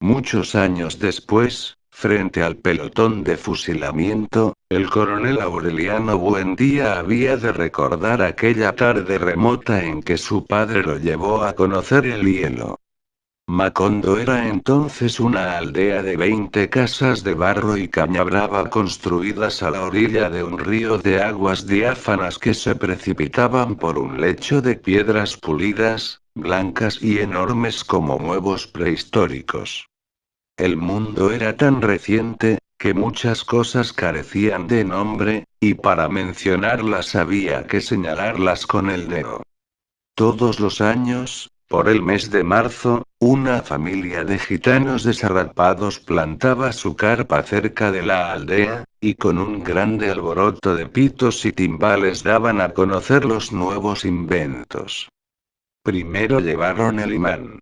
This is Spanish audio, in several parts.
Muchos años después, frente al pelotón de fusilamiento, el coronel Aureliano Buendía había de recordar aquella tarde remota en que su padre lo llevó a conocer el hielo. Macondo era entonces una aldea de 20 casas de barro y caña brava construidas a la orilla de un río de aguas diáfanas que se precipitaban por un lecho de piedras pulidas, blancas y enormes como huevos prehistóricos. El mundo era tan reciente, que muchas cosas carecían de nombre, y para mencionarlas había que señalarlas con el dedo. Todos los años, por el mes de marzo, una familia de gitanos desarrapados plantaba su carpa cerca de la aldea, y con un grande alboroto de pitos y timbales daban a conocer los nuevos inventos. Primero llevaron el imán.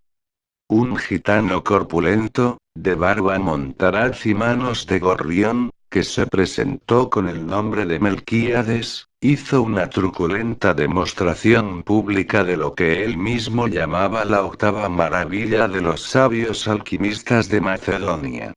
Un gitano corpulento, de barba montaraz y manos de gorrión, que se presentó con el nombre de Melquíades, hizo una truculenta demostración pública de lo que él mismo llamaba la octava maravilla de los sabios alquimistas de Macedonia.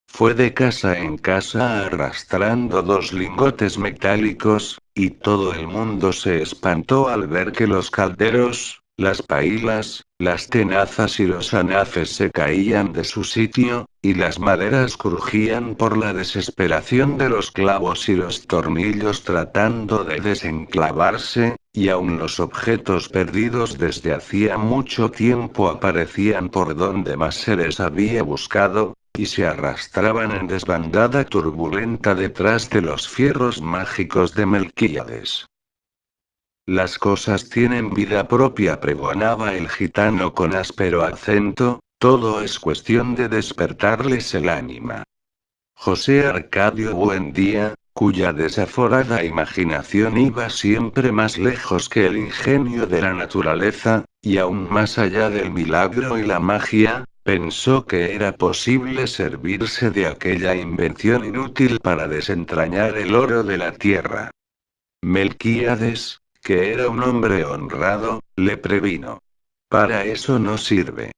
Fue de casa en casa arrastrando dos lingotes metálicos, y todo el mundo se espantó al ver que los calderos, las paílas, las tenazas y los anafes se caían de su sitio, y las maderas crujían por la desesperación de los clavos y los tornillos tratando de desenclavarse, y aun los objetos perdidos desde hacía mucho tiempo aparecían por donde más se les había buscado, y se arrastraban en desbandada turbulenta detrás de los fierros mágicos de Melquíades. Las cosas tienen vida propia, pregonaba el gitano con áspero acento, todo es cuestión de despertarles el ánima. José Arcadio Buendía, cuya desaforada imaginación iba siempre más lejos que el ingenio de la naturaleza, y aún más allá del milagro y la magia, pensó que era posible servirse de aquella invención inútil para desentrañar el oro de la tierra. Melquíades, que era un hombre honrado, le previno. Para eso no sirve.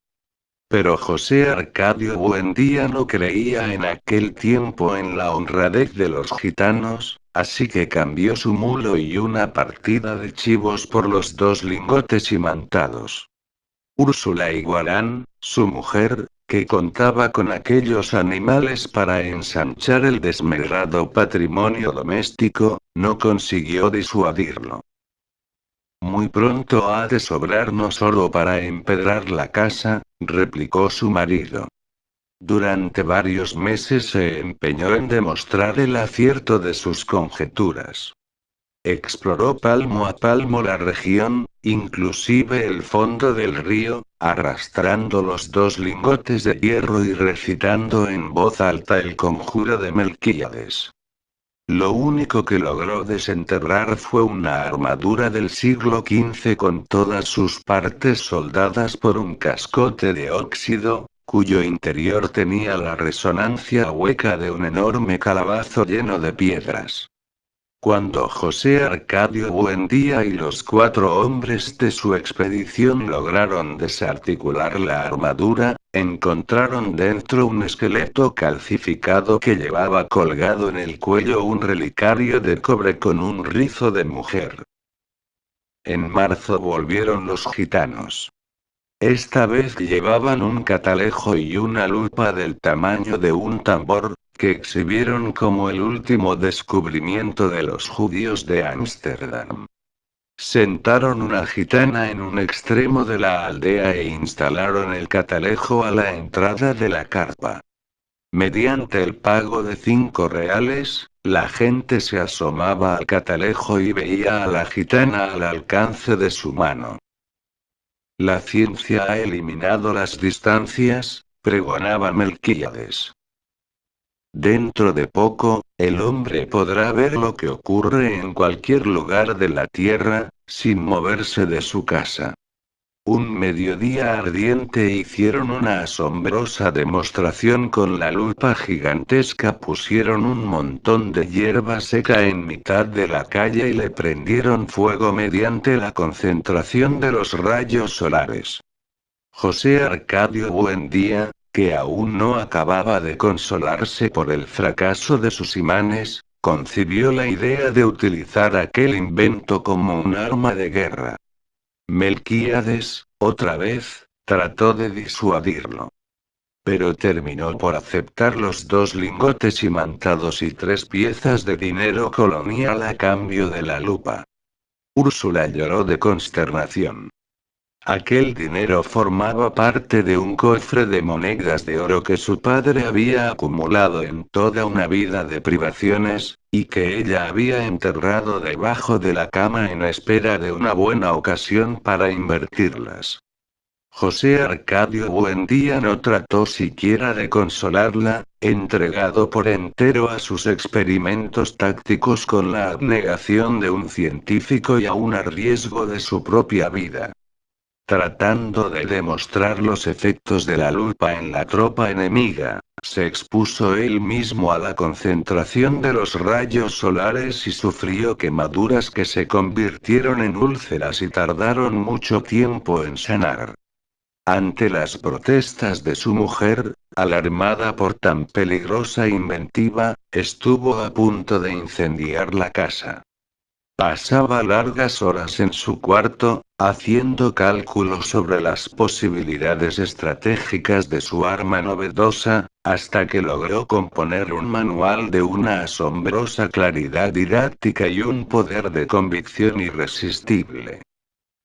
Pero José Arcadio Buendía no creía en aquel tiempo en la honradez de los gitanos, así que cambió su mulo y una partida de chivos por los dos lingotes imantados. Úrsula Iguarán, su mujer, que contaba con aquellos animales para ensanchar el desmedrado patrimonio doméstico, no consiguió disuadirlo. Muy pronto ha de sobrarnos oro para empedrar la casa, replicó su marido. Durante varios meses se empeñó en demostrar el acierto de sus conjeturas. Exploró palmo a palmo la región, inclusive el fondo del río, arrastrando los dos lingotes de hierro y recitando en voz alta el conjuro de Melquíades. Lo único que logró desenterrar fue una armadura del siglo XV con todas sus partes soldadas por un cascote de óxido, cuyo interior tenía la resonancia hueca de un enorme calabazo lleno de piedras. Cuando José Arcadio Buendía y los 4 hombres de su expedición lograron desarticular la armadura, encontraron dentro un esqueleto calcificado que llevaba colgado en el cuello un relicario de cobre con un rizo de mujer. En marzo volvieron los gitanos. Esta vez llevaban un catalejo y una lupa del tamaño de un tambor, que exhibieron como el último descubrimiento de los judíos de Ámsterdam. Sentaron una gitana en un extremo de la aldea e instalaron el catalejo a la entrada de la carpa. Mediante el pago de 5 reales, la gente se asomaba al catalejo y veía a la gitana al alcance de su mano. La ciencia ha eliminado las distancias, pregonaba Melquíades. Dentro de poco, el hombre podrá ver lo que ocurre en cualquier lugar de la Tierra, sin moverse de su casa. Un mediodía ardiente hicieron una asombrosa demostración con la lupa gigantesca. Pusieron un montón de hierba seca en mitad de la calle y le prendieron fuego mediante la concentración de los rayos solares. José Arcadio Buendía, que aún no acababa de consolarse por el fracaso de sus imanes, concibió la idea de utilizar aquel invento como un arma de guerra. Melquíades, otra vez, trató de disuadirlo. Pero terminó por aceptar los 2 lingotes imantados y 3 piezas de dinero colonial a cambio de la lupa. Úrsula lloró de consternación. Aquel dinero formaba parte de un cofre de monedas de oro que su padre había acumulado en toda una vida de privaciones, y que ella había enterrado debajo de la cama en espera de una buena ocasión para invertirlas. José Arcadio Buendía no trató siquiera de consolarla, entregado por entero a sus experimentos tácticos con la abnegación de un científico y aún a riesgo de su propia vida. Tratando de demostrar los efectos de la lupa en la tropa enemiga, se expuso él mismo a la concentración de los rayos solares y sufrió quemaduras que se convirtieron en úlceras y tardaron mucho tiempo en sanar. Ante las protestas de su mujer, alarmada por tan peligrosa inventiva, estuvo a punto de incendiar la casa. Pasaba largas horas en su cuarto, haciendo cálculos sobre las posibilidades estratégicas de su arma novedosa, hasta que logró componer un manual de una asombrosa claridad didáctica y un poder de convicción irresistible.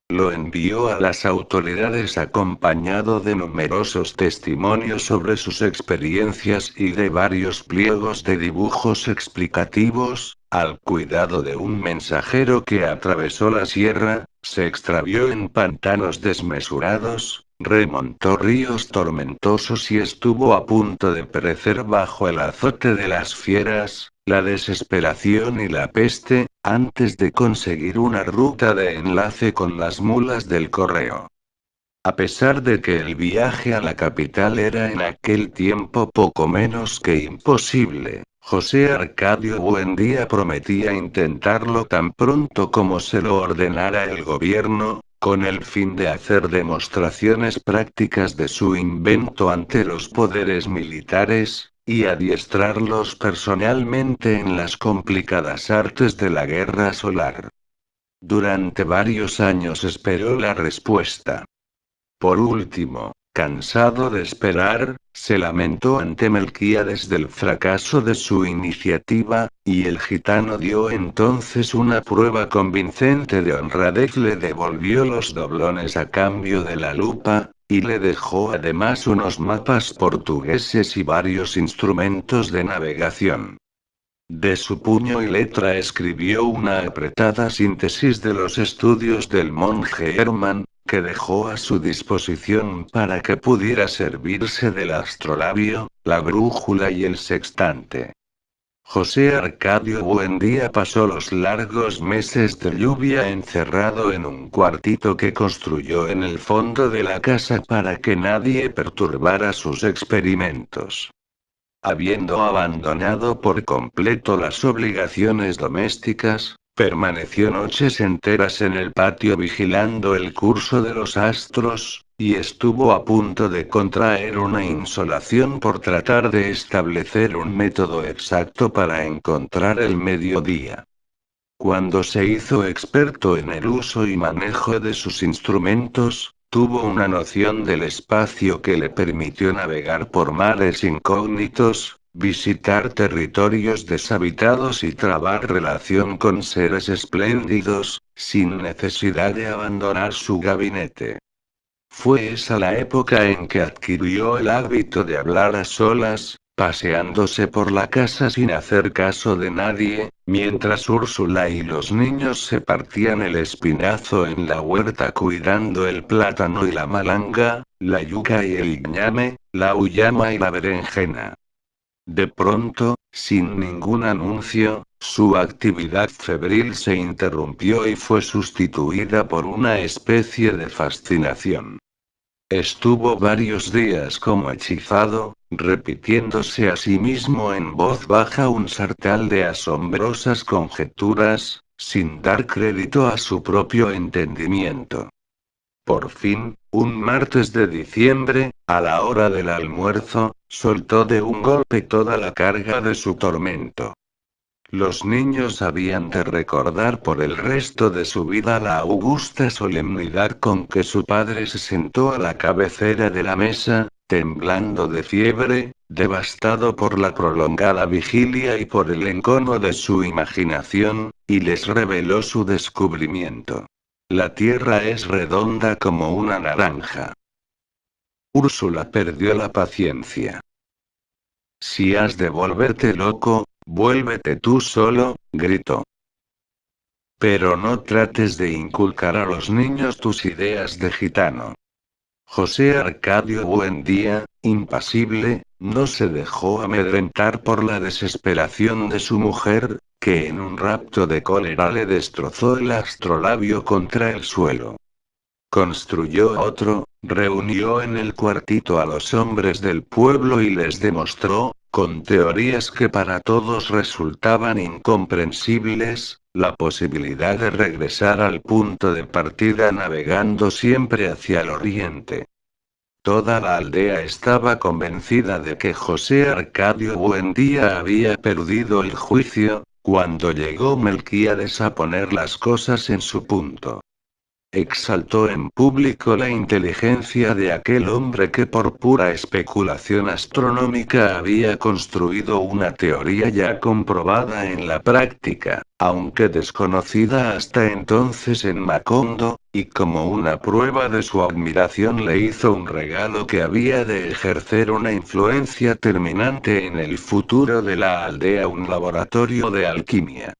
Lo envió a las autoridades acompañado de numerosos testimonios sobre sus experiencias y de varios pliegos de dibujos explicativos, al cuidado de un mensajero que atravesó la sierra, se extravió en pantanos desmesurados, remontó ríos tormentosos y estuvo a punto de perecer bajo el azote de las fieras, la desesperación y la peste, antes de conseguir una ruta de enlace con las mulas del correo. A pesar de que el viaje a la capital era en aquel tiempo poco menos que imposible, José Arcadio Buendía prometía intentarlo tan pronto como se lo ordenara el gobierno, con el fin de hacer demostraciones prácticas de su invento ante los poderes militares, y adiestrarlos personalmente en las complicadas artes de la guerra solar. Durante varios años esperó la respuesta. Por último, cansado de esperar, se lamentó ante Melquíades del fracaso de su iniciativa, y el gitano dio entonces una prueba convincente de honradez. Le devolvió los doblones a cambio de la lupa, y le dejó además unos mapas portugueses y varios instrumentos de navegación. De su puño y letra escribió una apretada síntesis de los estudios del monje Hermann, que dejó a su disposición para que pudiera servirse del astrolabio, la brújula y el sextante. José Arcadio Buendía pasó los largos meses de lluvia encerrado en un cuartito que construyó en el fondo de la casa para que nadie perturbara sus experimentos. Habiendo abandonado por completo las obligaciones domésticas, permaneció noches enteras en el patio vigilando el curso de los astros, y estuvo a punto de contraer una insolación por tratar de establecer un método exacto para encontrar el mediodía. Cuando se hizo experto en el uso y manejo de sus instrumentos, tuvo una noción del espacio que le permitió navegar por mares incógnitos, visitar territorios deshabitados y trabar relación con seres espléndidos, sin necesidad de abandonar su gabinete. Fue esa la época en que adquirió el hábito de hablar a solas, paseándose por la casa sin hacer caso de nadie, mientras Úrsula y los niños se partían el espinazo en la huerta cuidando el plátano y la malanga, la yuca y el ñame, la uyama y la berenjena. De pronto, sin ningún anuncio, su actividad febril se interrumpió y fue sustituida por una especie de fascinación. Estuvo varios días como hechizado, repitiéndose a sí mismo en voz baja un sartal de asombrosas conjeturas, sin dar crédito a su propio entendimiento. Por fin, un martes de diciembre, a la hora del almuerzo, soltó de un golpe toda la carga de su tormento. Los niños habían de recordar por el resto de su vida la augusta solemnidad con que su padre se sentó a la cabecera de la mesa, temblando de fiebre, devastado por la prolongada vigilia y por el encono de su imaginación, y les reveló su descubrimiento. La tierra es redonda como una naranja. Úrsula perdió la paciencia. Si has de volverte loco, vuélvete tú solo, gritó. Pero no trates de inculcar a los niños tus ideas de gitano. José Arcadio Buendía, impasible, no se dejó amedrentar por la desesperación de su mujer, que en un rapto de cólera le destrozó el astrolabio contra el suelo. Construyó otro, reunió en el cuartito a los hombres del pueblo y les demostró, con teorías que para todos resultaban incomprensibles, la posibilidad de regresar al punto de partida navegando siempre hacia el oriente. Toda la aldea estaba convencida de que José Arcadio Buendía había perdido el juicio, cuando llegó Melquíades a poner las cosas en su punto. Exaltó en público la inteligencia de aquel hombre que por pura especulación astronómica había construido una teoría ya comprobada en la práctica, aunque desconocida hasta entonces en Macondo, y como una prueba de su admiración le hizo un regalo que había de ejercer una influencia terminante en el futuro de la aldea, un laboratorio de alquimia.